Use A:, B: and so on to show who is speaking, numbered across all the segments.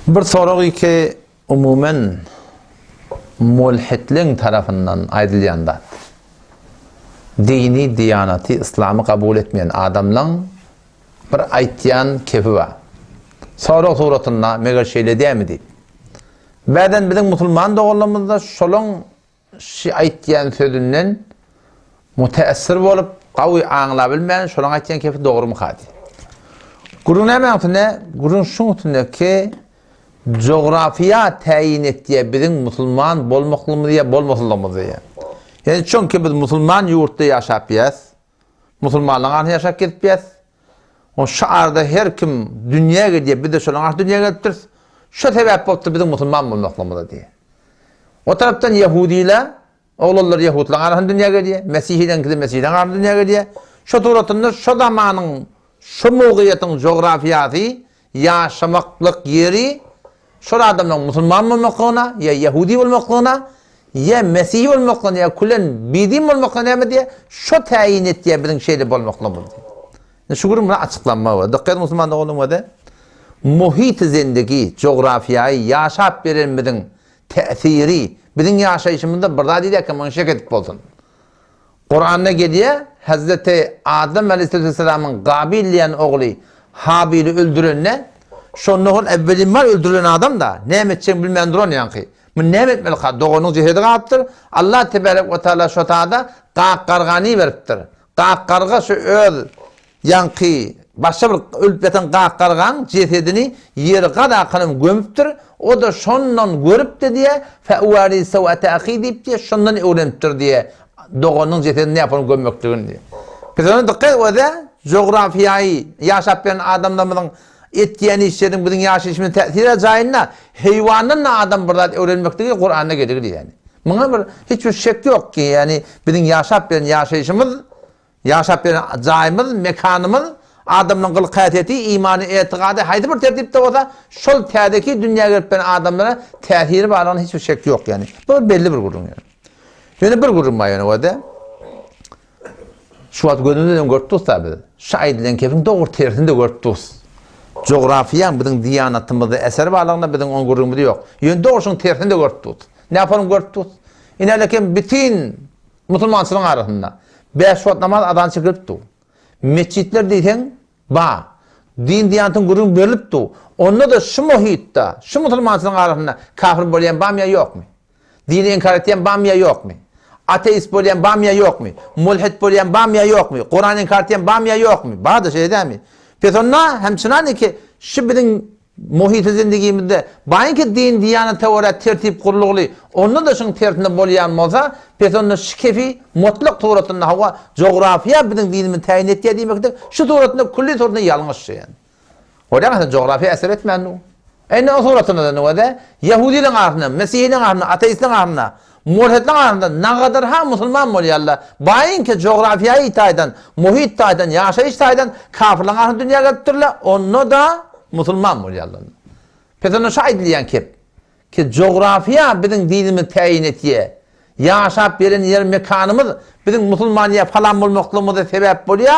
A: Bir soru ki umumen mulhidlerin tarafından aydılyanlar. Dini, diyaneti, İslam'ı kabul etmeyen adamların bir aytyan kefi var. Soru suratında meğer şeyle değil mi deyip. Beden bizim Müslüman doğrulumuzda şolun aytyan sözünden müteessir olup kavi anlayabilmeyen şolun aytyan kefi doğru mu hadi? Gurun hemen gurun şunu ki coğrafya tayin ettiği bizim Müslüman bolmaklığımız ya bolmaklığımız ya. Yani çünkü biz Müslüman yurtta yaşayapyız. Müslümanlığın yaşayıp gitpyez. O şaarda her kim dünyaya gidiyor, biz de şolun dünyaya gittiririz. Şu sebep oldu bizim Müslüman bolmaklığımız diye. O taraftan Yahudiler, oğullar Yahudiler arasında dünyaya gidiyor. Mesihiden gidip Mesihiden arasında dünyaya gidiyor. Şu turatında şu zamanın, şu muğiyetin coğrafyası, yaşamaklık yeri, şu adamın Müslüman olmaklığına, ya Yahudi olmaklığına, ya Mesih olmaklığına, ya kullen bidim olmaklığına diye, şu tayin ettiği bizim şeyde olmaklığına diye. Şu kurum buna açıklanma var. Dikkat Müslüman'da olun da, muhit zindeki coğrafyayı yaşayıp verilmedin tesiri, bizim yaşayışımızda burada değil ki manşak edip olsun. Kur'an'da geliyor, Hazreti Adem Aleyhisselam'ın Kabil diyen oğlu Habil'i öldürenle, şonluğun evvelin var öldürülen adam da ne edeceğini bilmeyendir onu yankı. Bu ne etmeli kadar? Doğunun cihedi kattır. Allah Tebarek ve Teala şu ta'da qargani veriptir. Qarga şu öl yankı başka bir ölüp yatan qargan cihedini yeri kadar kanım gömüptür. O da şondan görüp de diye fe'uvari sevate ahi deyip diye şondan öğreniptir diye doğunun cihedini ne yapalım gömmektirin diye. Kızının dikkat o da coğrafyayı yaşayıp veren adamlarımızın ettiğini işlerin bizim yaşayışımın tesiri edeceğine hayvanın adam burada öğrenmektedir Kur'an'da gelir yani. Buna bir hiçbir şek yok ki yani bizim yaşayıp veren yaşayışımız, yaşayıp veren cayımız, mekanımız adamın kılık hayateti, imanı, etikadı haydi bir tertipte olsa şol terdeki dünya gelip veren adamlara tesiri bağlanan hiçbir şek yok yani. Bu belli bir kurum yani. Yani bir kurum var yani o da. Şu an gönlümden görttüz tabi. Şahidilen kefin doğru tersinde görttüz. Coğrafyan bizim diyanatımızda eser bağlarında bizim on gururumuz yok. Yani doğrusun tersinde görttüz. Ne yapalım görttüz? İnerken bütün Müslümançılığın arasında 5 vakit namaz adan çıkırıptı. Mescitler diysen ba. Din diyanatın gururun verilipti. Onda da şu muhitte, şu Müslümançılığın arasında kafir boleyen bamya yok mu? Dini inkar eten bamya yok mu? Ateist boleyen bamya yok mu? Mulhid boleyen bamya yok mu? Kur'an'ın inkar eten bamya yok mu? Bazı şey değil mi? Petonla hemçinin ki şu bizim muhit-i zindegimizde bayın ki din, diyanat, teoret, tertip kuruluğu onun da şunun tertibinde bolayan olsa petonla şu kefi mutlak tuğratında hava coğrafya bizim dinimizi tayin ettiği demektir. Şu tuğratında kulli tuğratında yanlış şey yani. Orada mesela coğrafya eser etmeyen o. Ne o tuğratında da ne o da? Yahudi'nin arasında, Mesih'in arasında, ateist'in arasında, mulhid'in arasında ne kadar ha Müslüman oluyorlar. Bayın ki coğrafyayı itaydan, muhit itaydan, yaşayış itaydan kafirlerin arasında dünyaya götürürler. Onu da Müslüman oluyorlar. Petrona şahit diyen ki coğrafya bizim dinimizi tayin ettiği, yaşayıp veren yer mekanımız bizim Müslümaniye falan bulmaklığımıza sebep oluyor.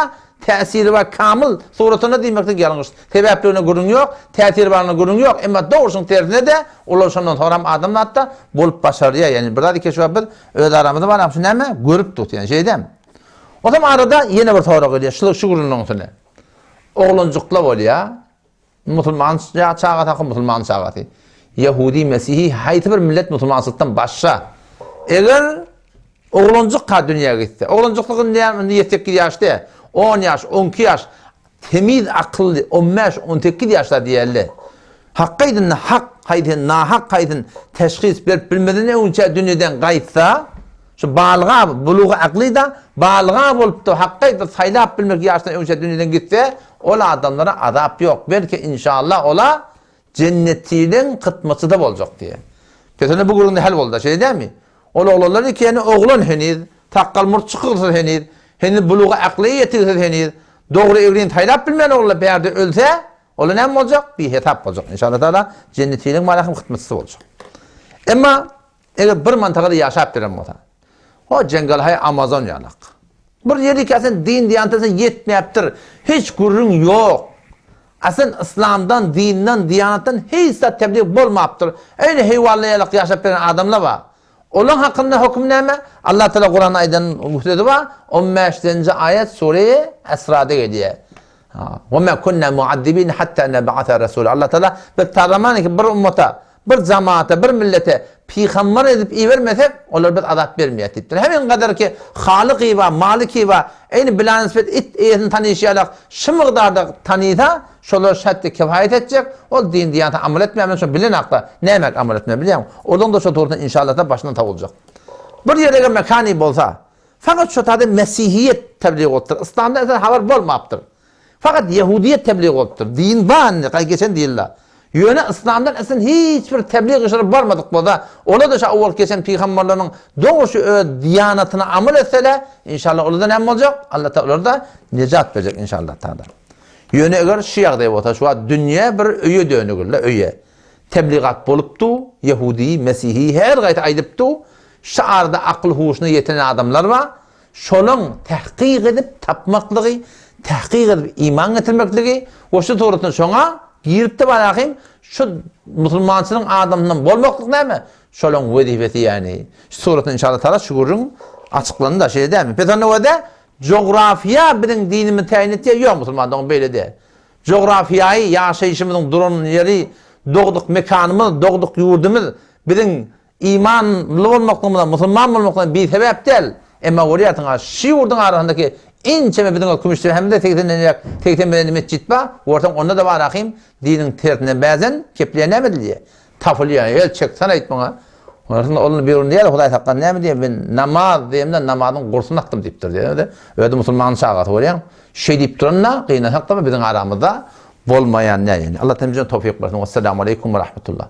A: Tesiri var kamil suratına demektir yanlış. Sebeplerine gurun yok, tesiri varına gurun yok. Ama doğrusun tersine de ulaşandan sonra adamlar hatta bulup başarıya yani. Burada ki şu bir öz aramızda var ama şu ne mi? Görüp tut yani şey değil mi? O zaman arada yine bir soru geliyor. Şu gurunun üstüne. Oğluncukla oluyor. Müslüman çağa takım Müslüman çağı. Yahudi, Mesihi, haytı bir millet Müslümansızlıktan başla. Eğer oğluncuk ka dünyaya gitti. Oğluncukluğun niyetteki yaşta 10 yaş, 12 yaş temiz akıllı 15, 18 yaşta diyerler. Hakkaydın hak kaydın, nahak kaydın teşhis bilmeden önce dünyadan kayıtsa şu balğa, buluğu aklı da balğa olup da hakkaydın saylap bilmek yaştan önce dünyadan gitse ola adamlara azap yok. Belki inşallah ola cennetinin kıtması da olacak diye. Mesela bu grubunda hal oldu şey değil mi? Ola oğulları ki yani oğlun henüz takkal murt çıkırsa henüz buluğa aklı yetirse henüz doğru evliliğini taylap bilmeyen oğullar bir yerde ölse ola ne olacak? Bir hitap olacak. İnşallah Teala cennetinin malakın kıtması olacak. Ama eğer bir mantıkada yaşayıp veren olsa o cengalhay Amazon yanak. Bir yeri kesin din diyanetine yetmeyiptir. Hiç gururun yok. Asıl İslam'dan, dinden, diyanattan hiç tebliğ bolmaptır. Öyle heyvallayalık yaşap veren adamlar var. Olan hakkında hüküm neyme? Allah Teala Kur'an aydan muhtedi var. 15. ayet Sure-i Esra'da geliyor. وَمَا كُنَّا مُعَدِّبِينَ حَتَّى نَبْعَثَ رَسُولًا. Allah Teala bir tarlaman ki bir ummata, bir cemaate, bir millete peygamber edip iyi vermesek onlar bir azap vermeyecektir. Hemen kadar ki Halık va, Malik va, aynı bilen nispet etini tanıyışarak şu miqdarda tanıyda şolar şartı kifayet edecek. O din diyanete amel etmeyen şu bilen akla ne demek amel etme biliyor musun? Oradan da şu doğrudan inşallah da başından tav olacak. Bir yere mekani bolsa fakat şu tadı Mesihiyet tebliğ oldur. İslam'da esen haber bolmaptır. Fakat Yahudiyet tebliğ oldur. Din var, geçen değiller. Yöne İslam'dan esen hiçbir tebliğ işleri varmadık burada. Ola da şu avval geçen peygamberlerin doğrusu diyanetine amel etseler inşallah orada ne olacak? Allah Teala orada necat verecek inşallah Teala. Yöne eğer şiyak deyip ota şu an dünya bir öye dönügürler öye. Tebliğat boluptu, Yahudi, Mesihi her gayet aydıptu. Şaarda akıl huşuna yetinen adamlar var. Şolun tahkik edip tapmaklığı, tahkik edip iman getirmekliği, o şu doğrultuda şuna girip de bakayım şu Müslümansının adamından bolmaklık ne mi? Şolun vazifeti yani. Şu suratın inşallah Teala şuurun açıklanı da şey değil mi? Peki o da coğrafya bizim dinimi tayin ettiği yok Müslümanların böyle de. Coğrafyayı yaşayışımızın durumun yeri, doğduk mekanımız, doğduk yurdumuz bizim imanlı olmaklığımızdan, Müslüman olmaklığımızdan bir sebep değil. Ama oraya şu yurdun arasındaki İnçeme bizim okumuş hem de tekten bedeni mescid var. Ortam onda da var akım. Dinin tertine bazen kepleyenemedi diye. Tafılıyor. El çek sana it bana. Orasında onun bir ürün değil. Huday takkan ne mi diye ben namaz diyeyim de namazın kursunu aktım deyiptir diye. Öyle Müslüman şağatı var ya. Şey deyip durunla kıyına takta bizim aramızda bolmayan ne yani. Allah temizliğine tevfik versin. Vesselamu aleyküm ve rahmetullah.